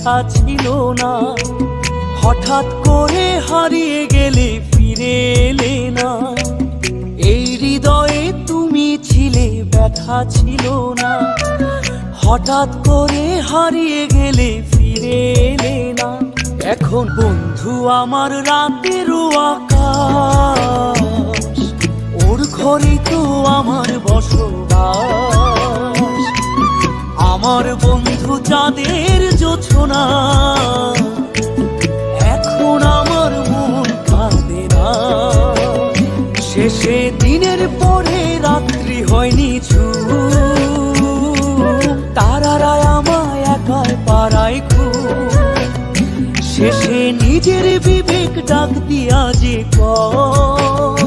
ব্যথা ছিল না। হঠাৎ করে হারিয়ে গেলে ফিরে এলে না, এই হৃদয়ে তুমি ছিলে ব্যথা ছিল না। হঠাৎ করে হারিয়ে গেলে ফিরে এলে না। এখন বন্ধু আমার রাতেরও আকাশ, ওর ঘরে তো আমার বসবাস। আমার বন্ধু চাঁদের জোছনা, এখন আমার মন কাঁদে না। শেষে দিনের পরে রাত্রি হয়নি ঝুম, তারারা আমায় একাই পাড়ায় ঘুম। শেষে নিজের বিবেক ডাক দিয়া যে কয়,